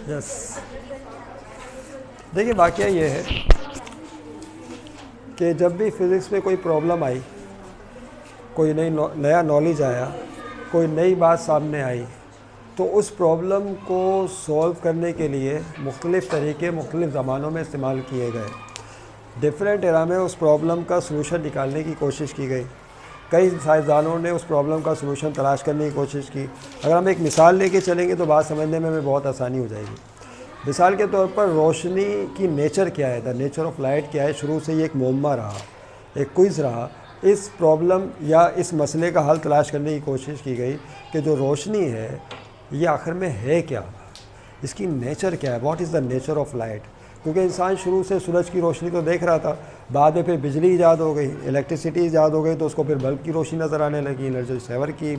Yes, देखिए वाकया ये है कि जब भी फिज़िक्स में कोई प्रॉब्लम आई, कोई नया नॉलेज आया, कोई नई बात सामने आई, तो उस प्रॉब्लम को सॉल्व करने के लिए मुख्तलिफ़ तरीके मुख्तलिफ़ ज़मानों में इस्तेमाल किए गए। डिफरेंट एरा में उस प्रॉब्लम का सलूशन निकालने की कोशिश की गई। कई साइंसदानों ने उस प्रॉब्लम का सलूशन तलाश करने की कोशिश की। अगर हम एक मिसाल लेके चलेंगे तो बात समझने में हमें बहुत आसानी हो जाएगी। मिसाल के तौर पर रोशनी की नेचर क्या है, द नेचर ऑफ लाइट क्या है, शुरू से ये एक मुअम्मा रहा, एक क्विज़ रहा। इस प्रॉब्लम या इस मसले का हल तलाश करने की कोशिश की गई कि जो रोशनी है ये आखिर में है क्या, इसकी नेचर क्या है, what is the nature of light. क्योंकि इंसान शुरू से सूरज की रोशनी तो देख रहा था, बाद में फिर बिजली ईजाद हो गई, इलेक्ट्रिसिटी ईजाद हो गई, तो उसको फिर बल्ब की रोशनी नज़र आने लगी, एनर्जी सेवर की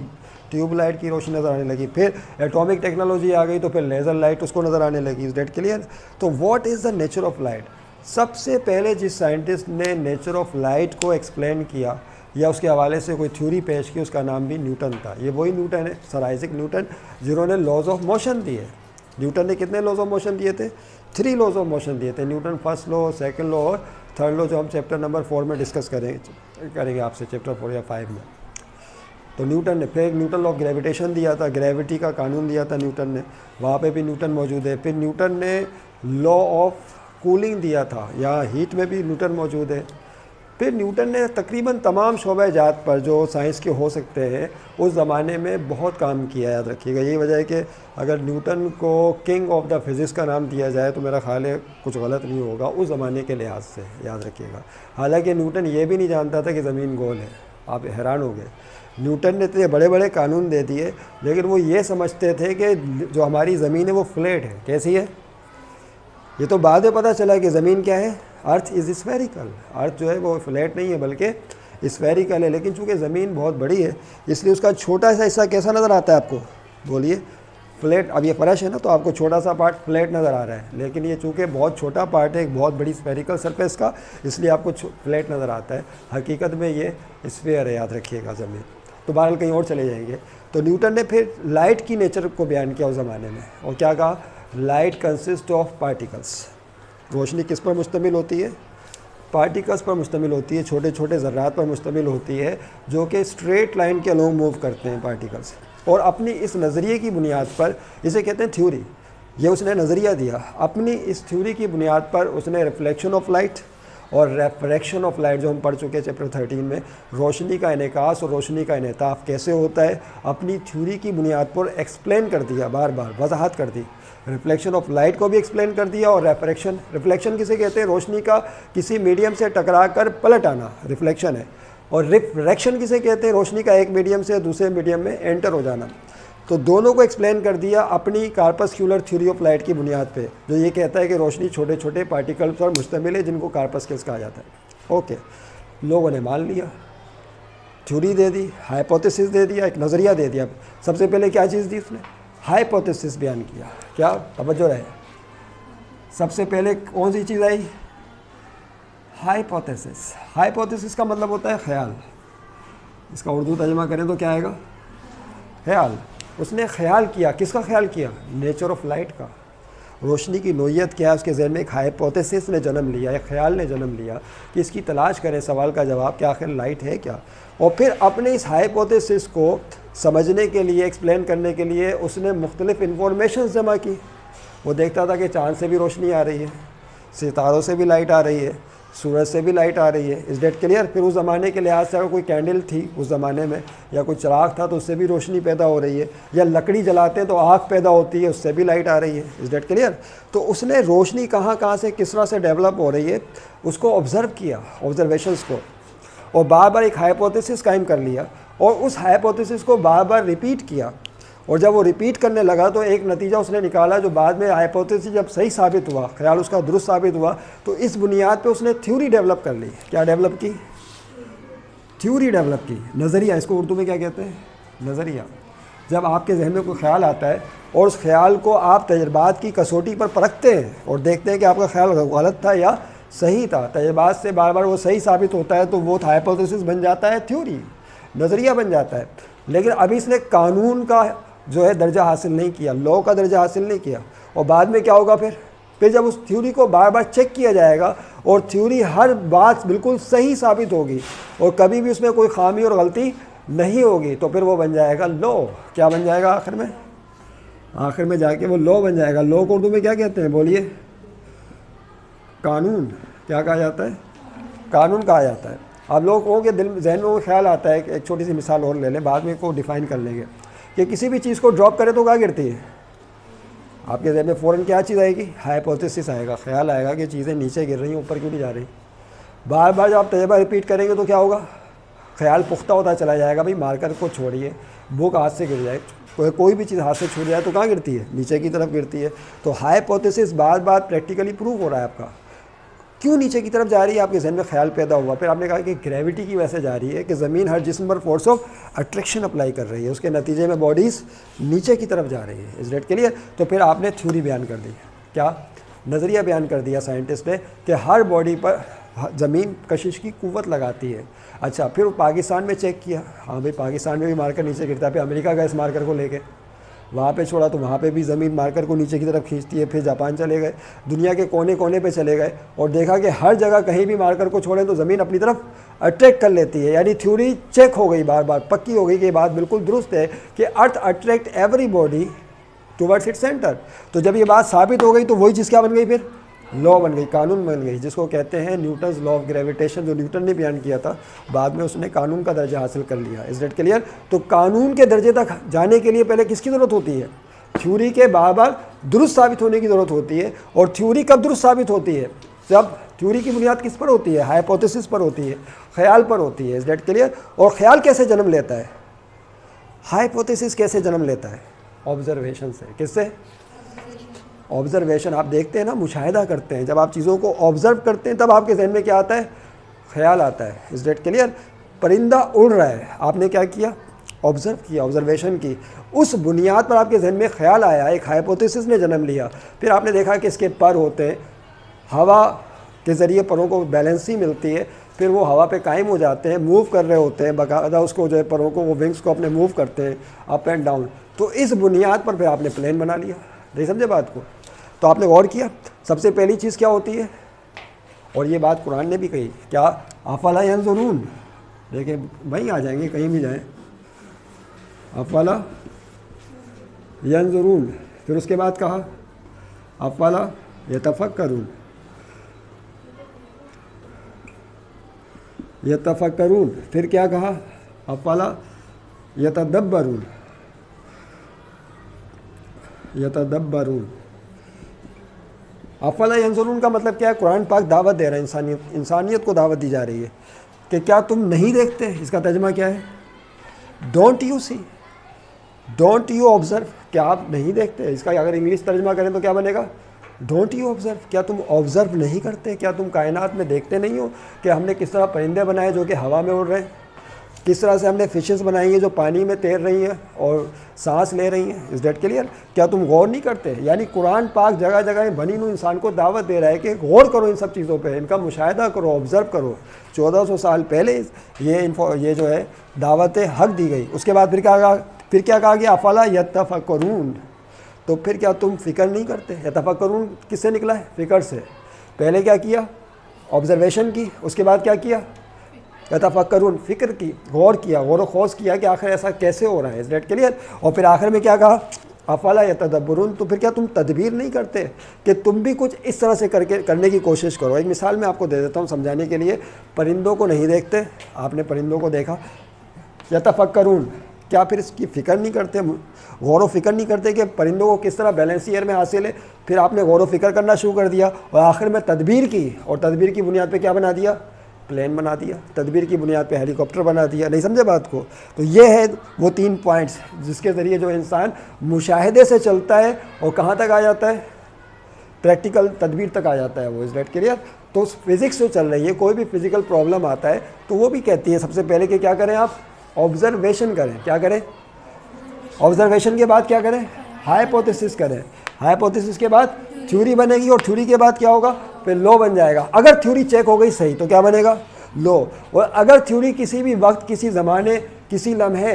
ट्यूबलाइट की रोशनी नज़र आने लगी, फिर एटॉमिक टेक्नोलॉजी आ गई तो फिर लेज़र लाइट उसको नज़र आने लगी। Is that clear? तो what is the nature of light? सबसे पहले जिस साइंटिस्ट ने नेचर ऑफ लाइट को एक्सप्लेन किया या उसके हवाले से कोई थ्योरी पेश की, उसका नाम भी न्यूटन था। ये वही न्यूटन है, सर आइजैक न्यूटन, जिन्होंने लॉज ऑफ मोशन दिए। न्यूटन ने कितने लॉज ऑफ मोशन दिए थे? 3 लॉज ऑफ मोशन दिए थे Newton. First law, second law और थर्ड लॉ, जो हम चैप्टर नंबर 4 में डिस्कस करेंगे आपसे, चैप्टर 4 या 5 में। तो न्यूटन ने फिर न्यूटन लॉ ऑफ ग्रेविटेशन दिया था, ग्रेविटी का कानून दिया था न्यूटन ने, वहाँ पे भी न्यूटन मौजूद है। फिर न्यूटन ने लॉ ऑफ कूलिंग दिया था, यहाँ हीट में भी न्यूटन मौजूद है। फिर न्यूटन ने तकरीबन तमाम शोबे-जात पर जो साइंस के हो सकते हैं उस ज़माने में बहुत काम किया, याद रखिएगा। यही वजह है कि अगर न्यूटन को किंग ऑफ द फिज़िक्स का नाम दिया जाए तो मेरा ख्याल है कुछ गलत नहीं होगा उस ज़माने के लिहाज से, याद रखिएगा। हालांकि न्यूटन ये भी नहीं जानता था कि ज़मीन गोल है, आप हैरान हो गए। न्यूटन ने इतने बड़े बड़े कानून दे दिए, लेकिन वो ये समझते थे कि जो हमारी ज़मीन है वो फ्लैट है। कैसी है? ये तो बाद में पता चला कि ज़मीन क्या है, अर्थ इज़ स्फेरिकल। अर्थ जो है वो फ्लैट नहीं है बल्कि स्फेरिकल है। लेकिन चूँकि ज़मीन बहुत बड़ी है इसलिए उसका छोटा सा हिस्सा कैसा नज़र आता है आपको? बोलिए, फ्लैट। अब ये फर्श है ना, तो आपको छोटा सा पार्ट फ्लैट नज़र आ रहा है, लेकिन ये चूँकि बहुत छोटा पार्ट है एक बहुत बड़ी स्फेरिकल सरफेस का, इसलिए आपको फ्लैट नज़र आता है। हकीकत में ये स्फीयर है, याद रखिएगा ज़मीन। तो बहरहाल कहीं और चले जाएंगे। तो न्यूटन ने फिर लाइट की नेचर को बयान किया उस ज़माने में, और क्या कहा? Light consist of particles. रोशनी किस पर मुश्तमिल होती है? पार्टिकल्स पर मुश्तमिल होती है, छोटे छोटे ज़र्रात पर मुश्तमिल होती है, जो कि स्ट्रेट लाइन के अलोंग मूव करते हैं पार्टिकल्स। और अपनी इस नज़रिए की बुनियाद पर, इसे कहते हैं थ्योरी, ये उसने नज़रिया दिया। अपनी इस थ्योरी की बुनियाद पर उसने रिफ्लेक्शन ऑफ लाइट और रेफ्रैक्शन ऑफ लाइट, जो हम पढ़ चुके हैं चैप्टर 13 में, रोशनी का इनेकास और रोशनी का इनेताफ़ कैसे होता है, अपनी थ्योरी की बुनियाद पर एक्सप्लेन कर दिया, बार बार वजाहत कर दी। रिफ्लेक्शन ऑफ लाइट को भी एक्सप्लेन कर दिया, और रेफ्रैक्शन, रिफ्लेक्शन किसे कहते हैं? रोशनी का किसी मीडियम से टकरा कर पलट आना रिफ्लेक्शन है। और रिफ्रैक्शन किसे कहते हैं? रोशनी का एक मीडियम से दूसरे मीडियम में एंटर हो जाना। तो दोनों को एक्सप्लेन कर दिया अपनी कार्पस्क्यूलर थ्योरी ऑफ लाइट की बुनियाद पे, जो ये कहता है कि रोशनी छोटे छोटे पार्टिकल्स पर मुश्तमिल है जिनको कार्पस्कल्स कहा जाता है। ओके, लोगों ने मान लिया, थ्योरी दे दी, हाइपोथेसिस दे दिया, एक नज़रिया दे दिया। सबसे पहले क्या चीज़ दी उसने? हाइपोथेसिस बयान किया। क्या तवज्जो रहे, सबसे पहले कौन सी चीज़ आई? हाइपोथेसिस। हाइपोथेसिस का मतलब होता है ख्याल। इसका उर्दू तर्जुमा करें तो क्या आएगा? ख्याल। उसने ख्याल किया, किसका ख्याल किया? नेचर ऑफ लाइट का। रोशनी की नोयत क्या है, उसके जहन में एक हाइपोथेसिस ने जन्म लिया, एक ख्याल ने जन्म लिया कि इसकी तलाश करें, सवाल का जवाब क्या आखिर लाइट है क्या। और फिर अपने इस हाइपोथेसिस को समझने के लिए, एक्सप्लेन करने के लिए उसने मुख्तलिफ़ इंफॉर्मेशन जमा की। वो देखता था कि चाँद से भी रोशनी आ रही है, सितारों से भी लाइट आ रही है, सूरज से भी लाइट आ रही है। इस डेट क्लियर? फिर उस ज़माने के लिहाज से अगर कोई कैंडल थी उस ज़माने में, या कोई चिराग था तो उससे भी रोशनी पैदा हो रही है, या लकड़ी जलाते हैं तो आग पैदा होती है, उससे भी लाइट आ रही है। इस डेट क्लियर? तो उसने रोशनी कहाँ कहाँ से किस तरह से डेवलप हो रही है उसको ऑब्ज़र्व किया, ऑब्जर्वेशंस को, और बार बार एक हाइपोथेसिस कायम कर लिया, और उस हाइपोथेसिस को बार बार रिपीट किया। और जब वो रिपीट करने लगा तो एक नतीजा उसने निकाला, जो बाद में हाइपोथेसिस जब सही साबित हुआ, ख्याल उसका दुरुस्त साबित हुआ, तो इस बुनियाद पे उसने थ्योरी डेवलप कर ली। क्या डेवलप की? थ्योरी डेवलप की, नज़रिया। इसको उर्दू में क्या कहते हैं? नज़रिया। जब आपके जहन में कोई ख्याल आता है और उस ख्याल को आप तजर्बात की कसौटी पर परखते हैं और देखते हैं कि आपका ख्याल गलत था या सही था, तजर्बात से बार बार वो सही साबित होता है, तो वो हाइपोथेसिस बन जाता है थ्योरी, नज़रिया बन जाता है। लेकिन अभी इसने कानून का जो है दर्जा हासिल नहीं किया, लॉ का दर्जा हासिल नहीं किया, और बाद में क्या होगा फिर जब उस थ्योरी को बार बार चेक किया जाएगा और थ्योरी हर बात बिल्कुल सही साबित होगी और कभी भी उसमें कोई खामी और गलती नहीं होगी, तो फिर वो बन जाएगा लॉ। क्या बन जाएगा आखिर में जाके वो लॉ बन जाएगा। लॉ को उर्दू में क्या कहते हैं, बोलिए? कानून। क्या कहा जाता है? कानून कहा जाता है। आप लोगों के दिल जहन में वो ख्याल आता है, एक छोटी सी मिसाल और ले लें, बाद में को डिफ़ाइन कर लेंगे, कि किसी भी चीज़ को ड्रॉप करें तो कहाँ गिरती है? आपके जहन में फ़ौरन क्या चीज़ आएगी? हाइपोथेसिस आएगा, ख्याल आएगा कि चीज़ें नीचे गिर रही हैं, ऊपर क्यों नहीं जा रही। बार बार जब आप तजर्बा रिपीट करेंगे तो क्या होगा? ख्याल पुख्ता होता चला जाएगा। भाई मार्कर को छोड़िए, बुक हाथ से गिर जाए, कोई भी चीज़ हाथ से छूट जाए तो कहाँ गिरती है? नीचे की तरफ गिरती है। तो हाइपोथेसिस बार बार प्रैक्टिकली प्रूव हो रहा है आपका। क्यों नीचे की तरफ जा रही है? आपके जहन में ख्याल पैदा हुआ, फिर आपने कहा कि ग्रेविटी की वजह से जा रही है, कि ज़मीन हर जिस्म पर फोर्स ऑफ अट्रैक्शन अप्लाई कर रही है, उसके नतीजे में बॉडीज़ नीचे की तरफ जा रही है। इस डेट के लिए तो फिर आपने थ्योरी बयान कर दी, क्या नज़रिया बयान कर दिया साइंटिस्ट ने, कि हर बॉडी पर ज़मीन कशिश की कुव्वत लगाती है। अच्छा, फिर पाकिस्तान में चेक किया, हाँ भाई पाकिस्तान में भी मार्कर नीचे गिरता है। फिर अमेरिका गए इस मार्कर को लेके, वहाँ पे छोड़ा तो वहाँ पे भी ज़मीन मार्कर को नीचे की तरफ खींचती है। फिर जापान चले गए, दुनिया के कोने कोने पे चले गए और देखा कि हर जगह कहीं भी मार्कर को छोड़ें तो ज़मीन अपनी तरफ अट्रैक्ट कर लेती है। यानी थ्योरी चेक हो गई, बार बार पक्की हो गई कि ये बात बिल्कुल दुरुस्त है कि earth attract every body towards its centre. तो जब ये बात साबित हो गई तो वही चीज़ क्या बन गई? फिर लॉ बन गई, कानून बन गई, जिसको कहते हैं न्यूटन्स लॉ ऑफ ग्रेविटेशन, जो न्यूटन ने बयान किया था, बाद में उसने कानून का दर्जा हासिल कर लिया। Is that clear? तो कानून के दर्जे तक जाने के लिए पहले किसकी ज़रूरत होती है? थ्योरी के बार बार दुरुस्त साबित होने की ज़रूरत होती है। और थ्योरी कब दुरुस्त साबित होती है? जब थ्योरी की बुनियाद किस पर होती है? हाइपोथेसिस पर होती है, ख्याल पर होती है। Is that clear? और ख्याल कैसे जन्म लेता है? हाइपोथेसिस कैसे जन्म लेता है? ऑब्जर्वेशन से। किससे? ऑब्जर्वेशन। आप देखते हैं ना, मुशाहिदा करते हैं, जब आप चीज़ों को ऑब्ज़र्व करते हैं तब आपके जहन में क्या आता है? ख्याल आता है। इस डेट क्लियर? परिंदा उड़ रहा है, आपने क्या किया? ऑब्ज़र्व किया, ऑब्जर्वेशन की, उस बुनियाद पर आपके जहन में ख्याल आया, एक हाइपोथेसिस ने जन्म लिया। फिर आपने देखा कि इसके पर होते हैं, हवा के ज़रिए परों को बैलेंसी मिलती है, फिर वो हवा पे कायम हो जाते हैं, मूव कर रहे होते हैं बाकायदा, उसको जो है परों को, वो विंग्स को अपने मूव करते हैं अप एंड डाउन। तो इस बुनियाद पर फिर आपने प्लेन बना लिया। नहीं समझे बात को? तो आपने गौर किया, सबसे पहली चीज़ क्या होती है? और ये बात कुरान ने भी कही, क्या? अफला यंजुरून। देखिए वहीं आ जाएंगे, कहीं भी जाएं, अफला यंजुरून। फिर उसके बाद कहा अफला यतफक्करून, यतफक्करून। फिर क्या कहा? अफला यतदब्बरून, यतदब्बरून। अफला यंजुरून का मतलब क्या है? कुरान पाक दावत दे रहा है, इंसानियत को दावत दी जा रही है कि क्या तुम नहीं देखते? इसका तर्जुमा क्या है? Don't you see, don't you observe. क्या आप नहीं देखते? इसका अगर इंग्लिश तर्जुमा करें तो क्या बनेगा? Don't you observe. क्या तुम ऑब्ज़र्व नहीं करते? क्या तुम कायनात में देखते नहीं हो कि हमने किस तरह परिंदे बनाए जो कि हवा में उड़ रहे हैं, किस तरह से हमने फिशेस बनाई हैं जो पानी में तैर रही हैं और सांस ले रही हैं? इस डेट क्लियर? क्या तुम गौर नहीं करते? यानी कुरान पाक जगह जगह बनी नू इंसान को दावत दे रहा है कि गौर करो इन सब चीज़ों पे, इनका मुशाहिदा करो, ऑब्ज़र्व करो। 1400 साल पहले ये जो है दावत हक दी गई। उसके बाद फिर क्या कहा गया? अफला यतफक्करून। तो फिर क्या तुम फ़िक्र नहीं करते? यतफक्करून किससे निकला है? फ़िक्र से। पहले क्या किया? ऑब्ज़र्वेशन की। उसके बाद क्या किया? यतफक्करून, फ़िक्र की, गौर किया, गौर व खौज किया कि आखिर ऐसा कैसे हो रहा है। इस डेट क्लियर? और फिर आखिर में क्या कहा? अफला यतदब्बरून। तो फिर क्या तुम तदबीर नहीं करते कि तुम भी कुछ इस तरह से करने की कोशिश करो? एक मिसाल मैं आपको दे देता हूँ समझाने के लिए। परिंदों को नहीं देखते, आपने परिंदों को देखा, यतफक्करून। क्या फिर इसकी फ़िक्र नहीं करते, गौर व फिक्र नहीं करते कि परिंदों को किस तरह बैलेंस एयर में हासिल है? फिर आपने गौर व फिक्र करना शुरू कर दिया और आखिर में तदबीर की, और तदबीर की बुनियाद पे क्या बना दिया? प्लेन बना दिया। तदबीर की बुनियाद पे हेलीकॉप्टर बना दिया। नहीं समझे बात को? तो ये है वो 3 पॉइंट्स जिसके ज़रिए जो इंसान मुशाहिदे से चलता है और कहाँ तक आ जाता है? प्रैक्टिकल तदबीर तक आ जाता है वो। इस डेट क्लियर? तो फिज़िक्स जो चल रही है, कोई भी फिज़िकल प्रॉब्लम आता है तो वो भी कहती है सबसे पहले कि क्या करें आप? ऑब्ज़र्वेशन करें। क्या करें? ऑब्ज़र्वेशन के बाद क्या करें? हाइपोथेसिस करें। हाइपोथेसिस के बाद थ्योरी बनेगी और थ्योरी के बाद क्या होगा? फिर लॉ बन जाएगा। अगर थ्योरी चेक हो गई सही तो क्या बनेगा? लॉ। और अगर थ्योरी किसी भी वक्त, किसी ज़माने, किसी लम्हे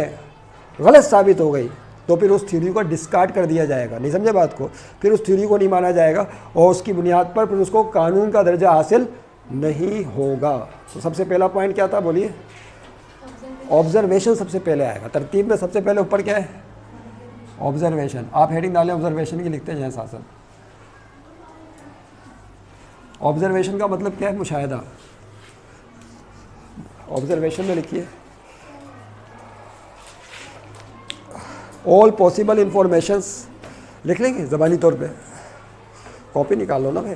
गलत साबित हो गई तो फिर उस थ्योरी को डिस्कार्ड कर दिया जाएगा। नहीं समझे बात को? फिर उस थ्योरी को नहीं माना जाएगा और उसकी बुनियाद पर फिर उसको कानून का दर्जा हासिल नहीं होगा। तो सबसे पहला पॉइंट क्या था बोलिए? ऑब्जर्वेशन सबसे पहले आएगा। तरतीब में सबसे पहले ऊपर क्या है? ऑब्जर्वेशन। आप हेडिंग डालें ऑब्जर्वेशन की, लिखते जाएं साथ साथ। ऑब्जर्वेशन का मतलब क्या है? मुशाहिदा। ऑब्जर्वेशन में लिखिए ऑल पॉसिबल इंफॉर्मेशंस, लिख लेंगे ज़बानी तौर पे, कॉपी निकाल लो ना भाई।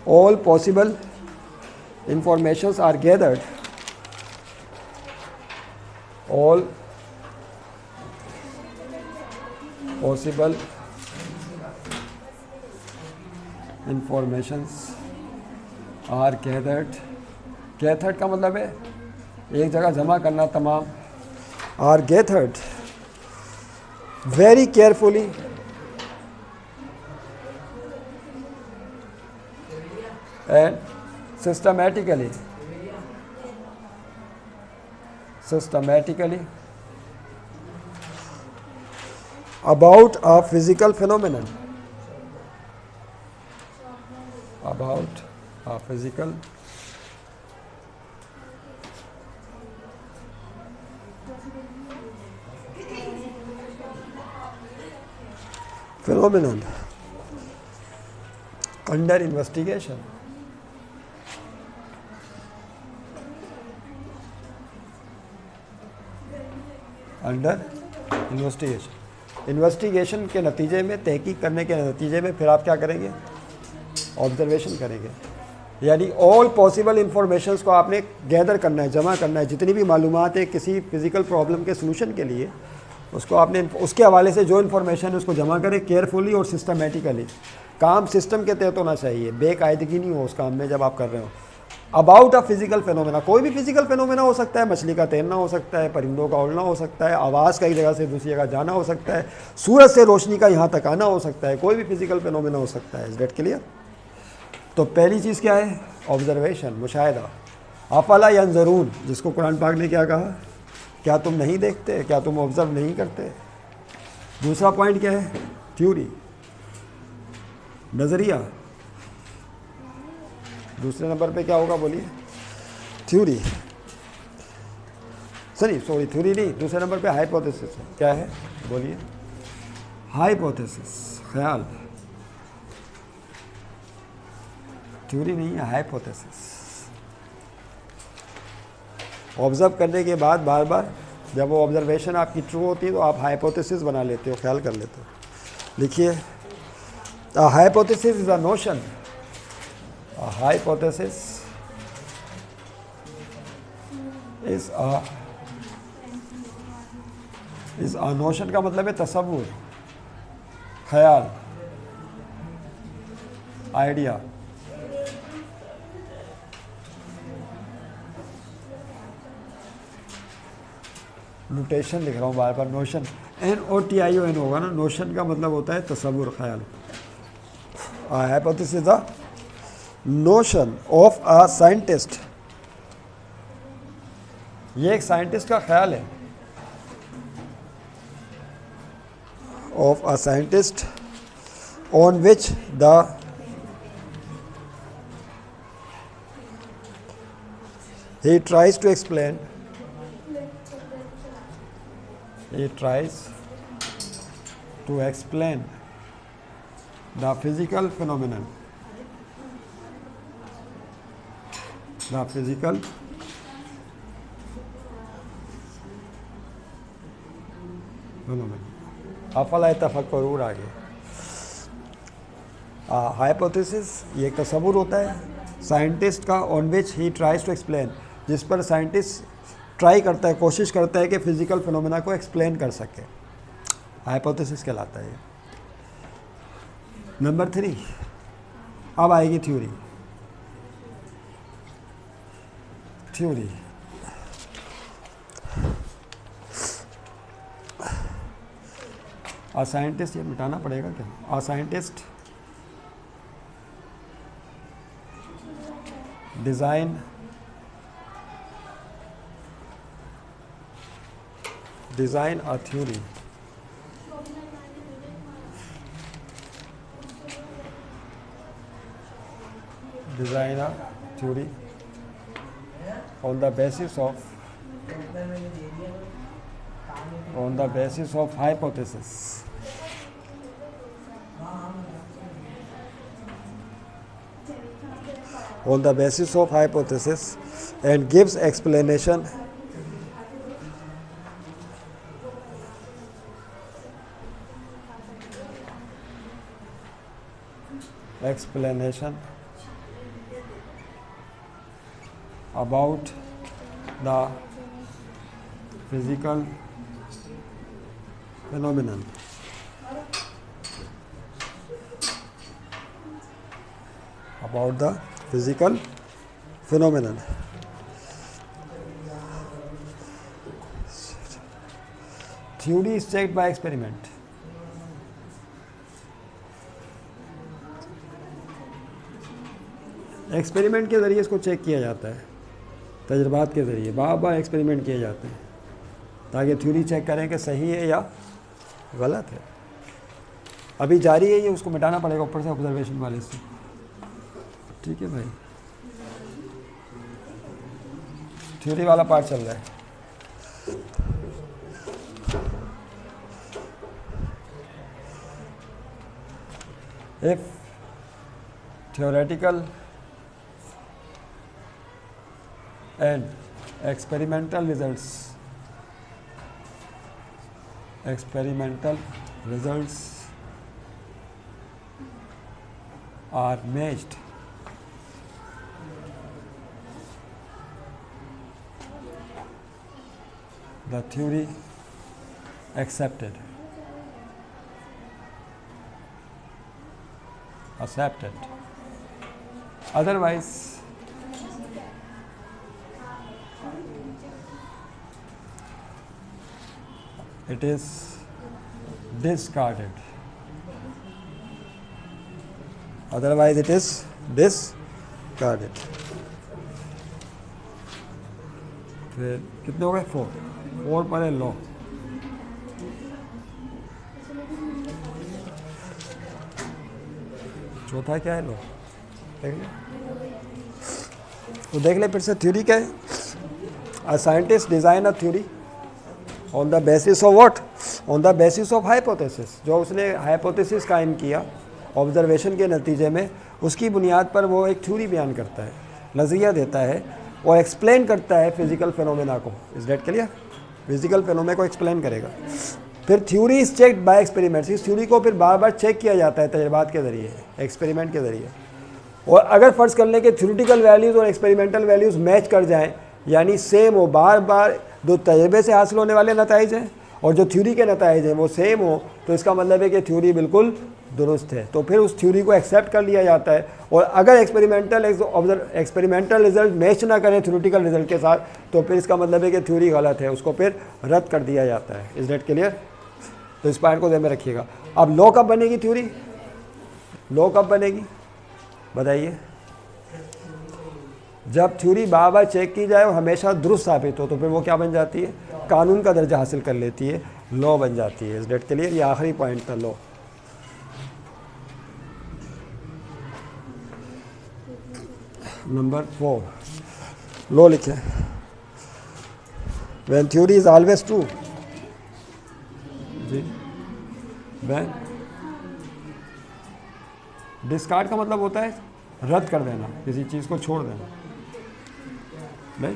All possible informations are gathered, all possible informations are gathered. Gathered का मतलब है एक जगह जमा करना तमाम। Are gathered very carefully and systematically about a physical phenomenon, about a physical phenomenon under investigation. Under investigation. Investigation के नतीजे में, तहकीक करने के नतीजे में फिर आप क्या करेंगे? ऑब्जर्वेशन करेंगे। यानी ऑल पॉसिबल इंफॉर्मेशंस को आपने गैदर करना है, जमा करना है। जितनी भी मालूमात है किसी फिज़िकल प्रॉब्लम के सलूशन के लिए, उसको आपने उसके हवाले से जो इन्फॉर्मेशन है उसको जमा करें केयरफुली और सिस्टमेटिकली। काम सिस्टम के तहत होना चाहिए, बेकायदगी नहीं हो उस काम में जब आप कर रहे हो। अबाउट अ फिजिकल फेनोमेना, कोई भी फिजिकल फेनोमेना हो सकता है। मछली का तैरना हो सकता है, परिंदों का उड़ना हो सकता है, आवाज़ का एक जगह से दूसरी जगह जाना हो सकता है, सूरज से रोशनी का यहाँ तक आना हो सकता है। कोई भी फिजिकल फेनोमेना हो सकता है। इस डेट क्लियर? तो पहली चीज़ क्या है? ऑब्जर्वेशन, मुशाहिदा। अफला यंज़रून, जिसको कुरान पाक ने क्या कहा? क्या तुम नहीं देखते? क्या तुम ऑब्जर्व नहीं करते? दूसरा पॉइंट क्या है? थ्योरी, नज़रिया। दूसरे नंबर पे क्या होगा बोलिए? थ्योरी। सॉरी थ्योरी नहीं, दूसरे नंबर पे हाइपोथेसिस है। क्या है बोलिए? हाइपोथेसिस, ख्याल। थ्योरी नहीं है, हाइपोथेसिस। ऑब्जर्व करने के बाद बार बार जब वो ऑब्जर्वेशन आपकी ट्रू होती है तो आप हाइपोथेसिस बना लेते हो, ख्याल कर लेते हो। लिखिए, a hypothesis is a notion. A hypothesis is a notion का मतलब है तसव्वुर, ख्याल, आइडिया। नोटेशन लिख रहा हूँ बार बार, नोशन, NOTION होगा ना। नोशन का मतलब होता है तसव्वुर, ख्याल। Hypothesis is a notion of a scientist, ये एक साइंटिस्ट का ख्याल है। Of a scientist on which the he tries to explain the physical phenomenon, the physical phenomenon। अफला तफक्कुर आगे। हाइपोथेसिस ये एक तसव्वुर होता है साइंटिस्ट का, on which he tries to explain, जिस पर साइंटिस्ट ट्राई करता है, कोशिश करता है कि फिजिकल फिनोमेना को एक्सप्लेन कर सके। हाइपोथेसिस कहलाता है। नंबर 3, अब आएगी थ्योरी। थ्योरी आ साइंटिस्ट, ये मिटाना पड़ेगा क्या? आ scientist design design a theory on the basis of hypothesis and gives explanation about the physical phenomenon. Theory is checked by experiment. Experiment के ज़रिए इसको चेक किया जाता है, तजर्बात के ज़रिए बार बार एक्सपेरिमेंट किए जाते हैं ताकि थ्योरी चेक करें कि सही है या गलत है। अभी जारी है ये, उसको मिटाना पड़ेगा ऊपर से ऑब्जर्वेशन वाले से। ठीक है भाई, थ्योरी वाला पार्ट चल रहा है। If theoretical and experimental results are matched, the theory accepted. Otherwise, it is discarded. फिर कितने हो गए? 4 पर है लॉ। चौथा क्या है? लॉ। देख ले, तो देख ले फिर से। थ्योरी क्या है? A scientist design a theory on the basis of what? On the basis of hypothesis. जो उसने हाइपोथेसिस कायम किया ऑब्जर्वेशन के नतीजे में, उसकी बुनियाद पर वो एक थ्योरी बयान करता है, नज़रिया देता है और एक्सप्लेन करता है फिज़िकल फिनोमेना को। Is that clear? Physical phenomena को एक्सप्लेन करेगा। फिर theory is checked by experiments. इस थ्योरी को फिर बार बार चेक किया जाता है तजर्बात के ज़रिए, एक्सपेरिमेंट के ज़रिए। और अगर फ़र्ज़ कर लें कि थ्योरेटिकल वैल्यूज़ और एक्सपेरिमेंटल वैल्यूज़ मैच कर जाएँ, यानी सेम हो, बार बार जो तजर्बे से हासिल होने वाले नताइज हैं और जो थ्योरी के नताइज हैं वो सेम हो, तो इसका मतलब है कि थ्योरी बिल्कुल दुरुस्त है। तो फिर उस थ्योरी को एक्सेप्ट कर लिया जाता है। और अगर एक्सपेरिमेंटल रिजल्ट मैच ना करें थ्योरेटिकल रिजल्ट के साथ, तो फिर इसका मतलब है कि थ्योरी गलत है, उसको फिर रद्द कर दिया जाता है। Is that clear? तो इस पॉइंट को ध्यान में रखिएगा। अब लॉ कब बनेगी थ्योरी? लॉ कब बनेगी बताइए? जब थ्योरी बार बार चेक की जाए और हमेशा दुरुस्त साबित हो, तो फिर वो क्या बन जाती है? कानून का दर्जा हासिल कर लेती है, लॉ बन जाती है। Is that clear? ये आखिरी पॉइंट था, लॉ। नंबर 4 लॉ लिखे। When theory is always true, जी, व्हेन डिस्कार्ड का मतलब होता है रद्द कर देना, किसी चीज़ को छोड़ देना। नहीं,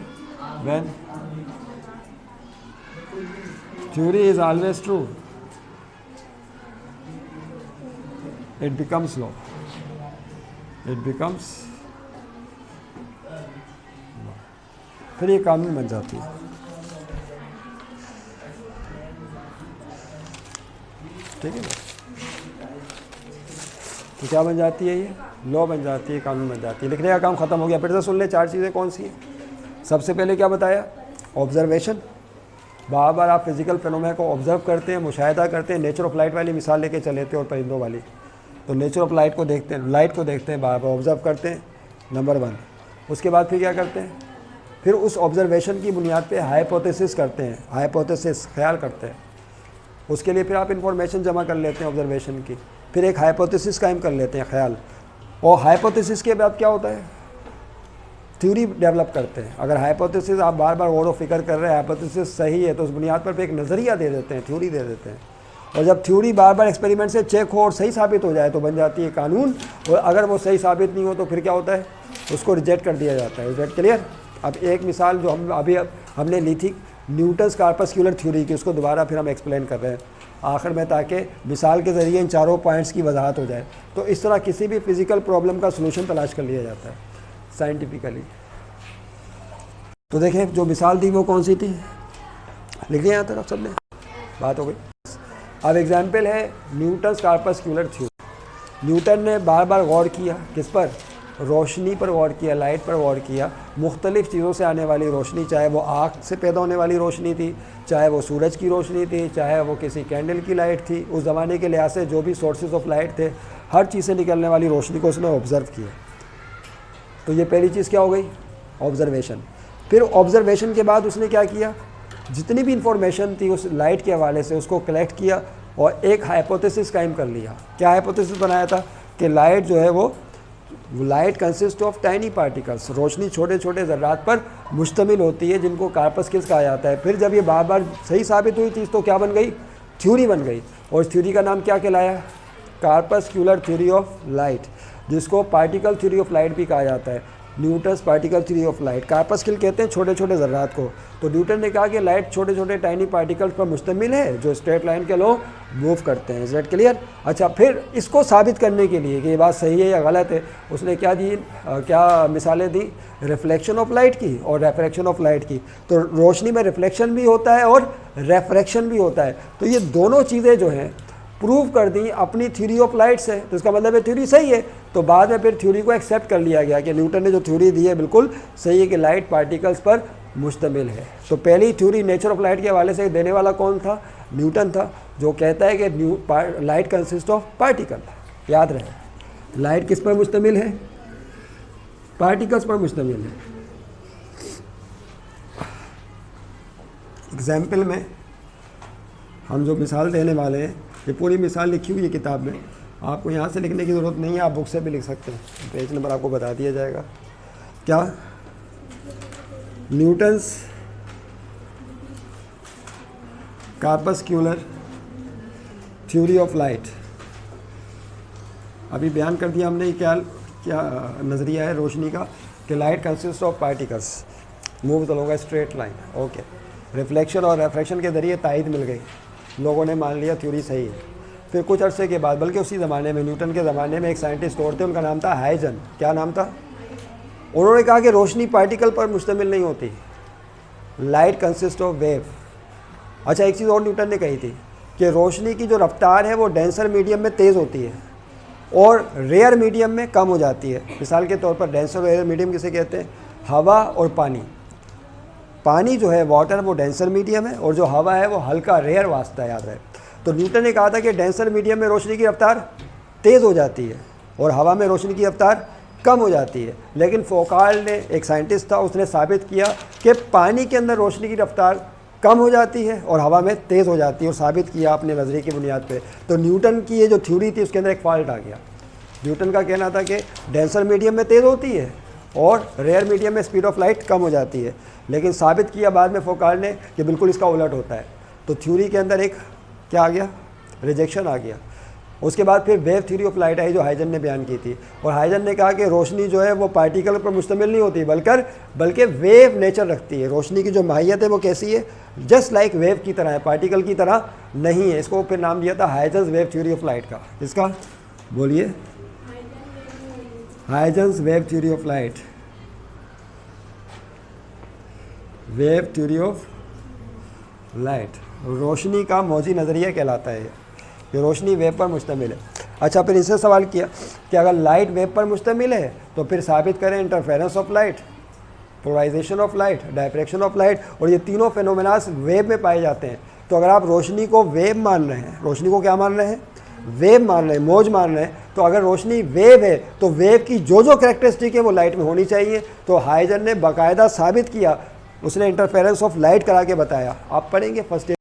when theory is always true, it becomes law. फिर ये कानून बन जाती है। ठीक है ना? तो क्या बन जाती है? ये लॉ बन जाती है, कानून बन जाती है। लिखने का काम ख़त्म हो गया। फिर से सुन ले 4 चीज़ें कौन सी हैं। सबसे पहले क्या बताया? ऑब्जर्वेशन। बार बार आप फिज़िकल फिनोमेना को ऑब्जर्व करते हैं, मुशाहिदा करते हैं। नेचर ऑफ लाइट वाली मिसाल लेके चले थे और परिंदों वाली। तो नेचर ऑफ लाइट को देखते हैं, बार बार ऑब्जर्व करते हैं, नंबर 1। उसके बाद फिर क्या करते हैं? फिर उस ऑब्जर्वेशन की बुनियाद पे हाइपोथेसिस करते हैं, हाइपोथेसिस ख्याल करते हैं। उसके लिए फिर आप इंफॉर्मेशन जमा कर लेते हैं ऑब्जर्वेशन की, फिर एक हाइपोथेसिस कायम कर लेते हैं ख्याल, और हाइपोथेसिस के बाद क्या होता है, थ्योरी डेवलप करते हैं। अगर हाइपोथेसिस आप बार बार गौर व फिक्र कर रहे हैं, हाइपोथेसिस सही है, तो उस बुनियाद पर एक नज़रिया दे देते हैं, थ्योरी दे देते हैं। और जब थ्योरी बार बार एक्सपेरिमेंट से चेक हो और सही साबित हो जाए तो बन जाती है कानून, और अगर वो सही साबित नहीं हो तो फिर क्या होता है, उसको रिजेक्ट कर दिया जाता है। Is clear? अब एक मिसाल जो हमने ली थी न्यूटन्स कार्पस्क्यूलर थ्योरी की, उसको दोबारा फिर हम एक्सप्लेन कर रहे हैं आखिर में, ताकि मिसाल के ज़रिए इन चारों पॉइंट्स की वजाहत हो जाए। तो इस तरह किसी भी फिज़िकल प्रॉब्लम का सलूशन तलाश कर लिया जाता है साइंटिफिकली। तो देखें जो मिसाल थी वो कौन सी थी, लिख लिया यहाँ तक सब ने, बात हो गई। अब एग्जाम्पल है न्यूटन्स कार्पस्क्यूलर थ्योरी। न्यूटन ने बार बार गौर किया, किस पर, रोशनी पर गौर किया, लाइट पर गौर किया। मुख्तलिफ़ चीज़ों से आने वाली रोशनी, चाहे वो आग से पैदा होने वाली रोशनी थी, चाहे वो सूरज की रोशनी थी, चाहे वो किसी कैंडल की लाइट थी, उस ज़माने के लिहाज से जो भी सोर्सेज ऑफ लाइट थे, हर चीज़ से निकलने वाली रोशनी को उसने ऑब्ज़र्व किया। तो ये पहली चीज़ क्या हो गई, ऑब्ज़र्वेशन। फिर ऑब्ज़र्वेशन के बाद उसने क्या किया, जितनी भी इंफॉर्मेशन थी उस लाइट के हवाले से उसको कलेक्ट किया और एक हाइपोथेसिस कायम कर लिया। क्या हाइपोथेसिस बनाया था कि लाइट जो है वो light consist of tiny particles, रोशनी छोटे छोटे ज़र्रात पर मुश्तमिल होती है जिनको कार्पस्क्यूल्स कहा जाता है। फिर जब ये बार बार सही साबित हुई चीज़ तो क्या बन गई, थ्योरी बन गई, और इस थ्योरी का नाम क्या कहलाया, कार्पस्क्यूलर थ्योरी ऑफ लाइट, जिसको पार्टिकल थ्योरी ऑफ लाइट भी कहा जाता है। Newton's particle theory of light, corpuscle कहते हैं छोटे छोटे ज़र्रात को। तो न्यूटन ने कहा कि लाइट छोटे छोटे टाइनी पार्टिकल्स पर मुश्तमिल है जो स्ट्रेट लाइन के लो मूव करते हैं। Is that clear? अच्छा, फिर इसको साबित करने के लिए कि ये बात सही है या गलत है, उसने क्या दी, क्या मिसालें दी, रिफ्लेक्शन ऑफ लाइट की और रेफ्रैक्शन ऑफ लाइट की। तो रोशनी में रिफ्लेक्शन भी होता है और रेफ्रैक्शन भी होता है। तो ये दोनों चीज़ें जो हैं प्रूव कर दी अपनी थ्योरी ऑफ लाइट से, तो इसका मतलब है थ्योरी सही है। तो बाद में फिर थ्योरी को एक्सेप्ट कर लिया गया कि न्यूटन ने जो थ्योरी दी है बिल्कुल सही है कि लाइट पार्टिकल्स पर मुश्तमिल है। तो पहली थ्योरी नेचर ऑफ लाइट के हवाले से देने वाला कौन था, न्यूटन था, जो कहता है कि लाइट कंसिस्ट ऑफ पार्टिकल। याद रहे, लाइट किस पर मुश्तमिल है, पार्टिकल्स पर मुश्तमिल है। एग्जाम्पल में हम जो मिसाल देने वाले हैं, ये पूरी मिसाल लिखी हुई है किताब में, आपको यहाँ से लिखने की ज़रूरत नहीं है, आप बुक से भी लिख सकते हैं, पेज नंबर आपको बता दिया जाएगा। क्या, न्यूटन्स कार्पस्क्यूलर थ्योरी ऑफ लाइट। अभी बयान कर दिया हमने क्या क्या नज़रिया है रोशनी का, कि light consist of particles move the long straight line. Okay, reflection और रेफ्रैक्शन के ज़रिए तायद मिल गई, लोगों ने मान लिया थ्योरी सही है। फिर कुछ अरसे के बाद, बल्कि उसी ज़माने में, न्यूटन के ज़माने में एक साइंटिस्ट और थे, उनका नाम था हाइजन। क्या नाम था? उन्होंने कहा कि रोशनी पार्टिकल पर मुश्तमिल नहीं होती, लाइट कंसिस्ट ऑफ वेव। अच्छा, एक चीज़ और न्यूटन ने कही थी कि रोशनी की जो रफ्तार है वो डेंसर मीडियम में तेज़ होती है और रेयर मीडियम में कम हो जाती है। मिसाल के तौर पर डेंसर और रेयर मीडियम किसे कहते हैं, हवा और पानी। पानी जो है वाटर वो डेंसर मीडियम है और जो हवा है वो हल्का रेयर वास्ता है, याद रहे। तो न्यूटन ने कहा था कि डेंसर मीडियम में रोशनी की रफ्तार तेज़ हो जाती है और हवा में रोशनी की रफ्तार कम हो जाती है। लेकिन फोकाल्ट ने, एक साइंटिस्ट था, उसने साबित किया कि पानी के अंदर रोशनी की रफ्तार कम हो जाती है और हवा में तेज़ हो जाती है, और साबित किया अपने नज़रिए की बुनियाद पे। तो न्यूटन की ये जो थ्योरी थी उसके अंदर एक फॉल्ट आ गया। न्यूटन का कहना था कि डेंसर मीडियम में तेज़ होती है और रेयर मीडियम में स्पीड ऑफ लाइट कम हो जाती है, लेकिन साबित किया बाद में फोकाल्ट ने कि बिल्कुल इसका उलट होता है। तो थ्योरी के अंदर एक क्या आ गया, रिजेक्शन आ गया। उसके बाद फिर वेव थ्योरी ऑफ लाइट आई जो हाइजन ने बयान की थी, और हाइजन ने कहा कि रोशनी जो है वो पार्टिकल पर मुश्तमिल नहीं होती, बल्कि वेव नेचर रखती है। रोशनी की जो माहियत है वो कैसी है, जस्ट लाइक वेव की तरह है, पार्टिकल की तरह नहीं है। इसको फिर नाम दिया था Huygens wave theory of light का। इसका बोलिए, Huygens wave theory of light, wave theory of light रोशनी का मौजी नज़रिया कहलाता है कि रोशनी वेव पर मुश्तमिल है। अच्छा, फिर इससे सवाल किया कि अगर लाइट वेव पर मुश्तमिल है तो फिर साबित करें interference of light, polarization of light, diffraction of light, और ये तीनों फेनोमेनास वेव में पाए जाते हैं। तो अगर आप रोशनी को वेव मान रहे हैं, रोशनी को क्या मान रहे हैं, वेव मान रहे हैं, मौज मान रहे हैं, तो अगर रोशनी वेव है तो वेव की जो जो कैरेक्टरिस्टिक है वो लाइट में होनी चाहिए। तो हाइजन ने बाकायदा साबित किया, उसने इंटरफेरेंस ऑफ लाइट करा के बताया। आप पढ़ेंगे फर्स्ट